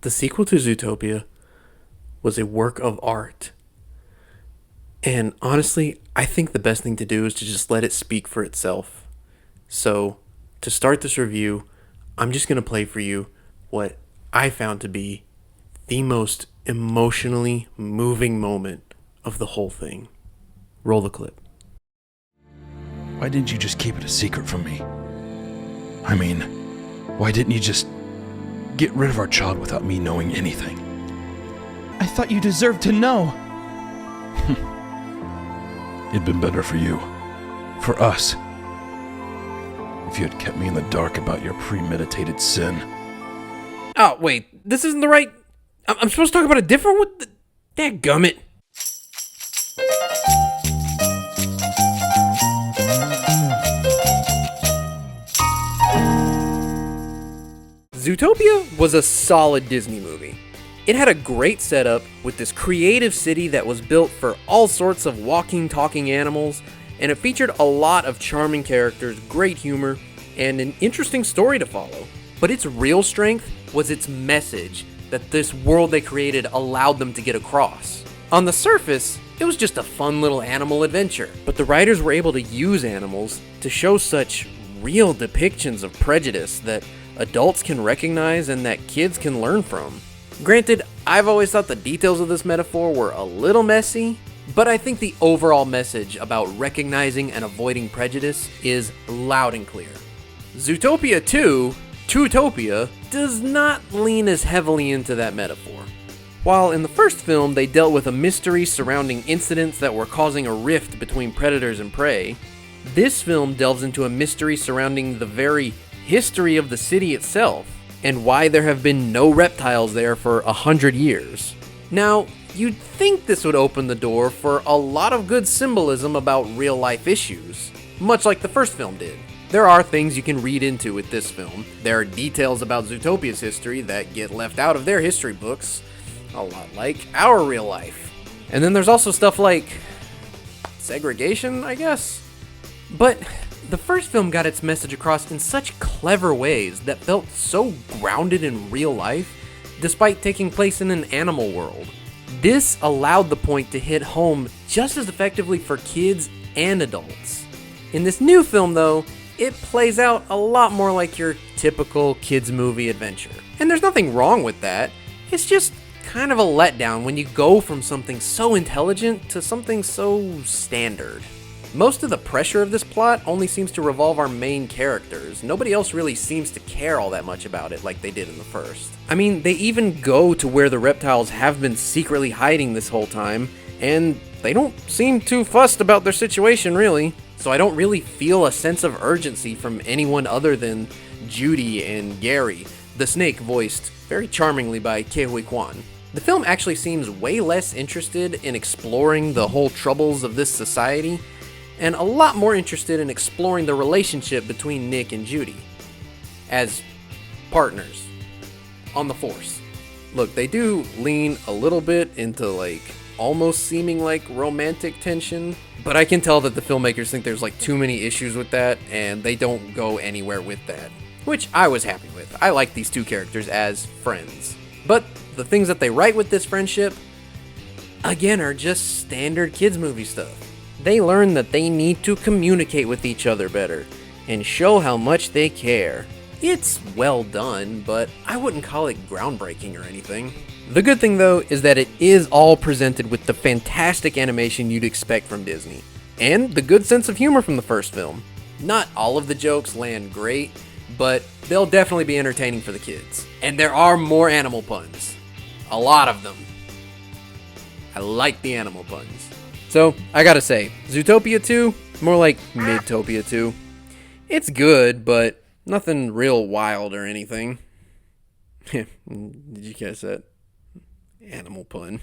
The sequel to Zootopia was a work of art. And honestly, I think the best thing to do is to just let it speak for itself. So, to start this review, I'm just going to play for you what I found to be the most emotionally moving moment of the whole thing. Roll the clip. Why didn't you just keep it a secret from me? I mean, why didn't you just get rid of our child without me knowing anything? I thought you deserved to know. It'd been better for you. For us. If you had kept me in the dark about your premeditated sin. Oh, wait, this isn't the right... I'm supposed to talk about a different one? Dadgummit. Zootopia was a solid Disney movie. It had a great setup with this creative city that was built for all sorts of walking, talking animals, and it featured a lot of charming characters, great humor, and an interesting story to follow. But its real strength was its message that this world they created allowed them to get across. On the surface, it was just a fun little animal adventure, but the writers were able to use animals to show such real depictions of prejudice that adults can recognize and that kids can learn from. Granted, I've always thought the details of this metaphor were a little messy, but I think the overall message about recognizing and avoiding prejudice is loud and clear. Zootopia 2, Zootopia, does not lean as heavily into that metaphor. While in the first film they dealt with a mystery surrounding incidents that were causing a rift between predators and prey, this film delves into a mystery surrounding the very history of the city itself, and why there have been no reptiles there for 100 years. Now, you'd think this would open the door for a lot of good symbolism about real-life issues, much like the first film did. There are things you can read into with this film. There are details about Zootopia's history that get left out of their history books, a lot like our real life. And then there's also stuff like segregation, I guess? But the first film got its message across in such clever ways that felt so grounded in real life, despite taking place in an animal world. This allowed the point to hit home just as effectively for kids and adults. In this new film, though, it plays out a lot more like your typical kids movie adventure. And there's nothing wrong with that. It's just kind of a letdown when you go from something so intelligent to something so standard. Most of the pressure of this plot only seems to revolve our main characters. Nobody else really seems to care all that much about it like they did in the first. I mean, they even go to where the reptiles have been secretly hiding this whole time, and they don't seem too fussed about their situation, really. So I don't really feel a sense of urgency from anyone other than Judy and Gary, the snake voiced very charmingly by Ke Huy Quan. The film actually seems way less interested in exploring the whole troubles of this society, and a lot more interested in exploring the relationship between Nick and Judy as partners on the force. Look, they do lean a little bit into almost seeming like romantic tension, but I can tell that the filmmakers think there's too many issues with that, and they don't go anywhere with that, which I was happy with. I like these two characters as friends, but the things that they write with this friendship, again, are just standard kids movie stuff. They learn that they need to communicate with each other better and show how much they care. It's well done, but I wouldn't call it groundbreaking or anything. The good thing, though, is that it is all presented with the fantastic animation you'd expect from Disney, and the good sense of humor from the first film. Not all of the jokes land great, but they'll definitely be entertaining for the kids. And there are more animal puns. A lot of them. I like the animal puns. So, I gotta say, Zootopia 2, more like Midtopia 2. It's good, but nothing real wild or anything. Did you catch that? Animal pun.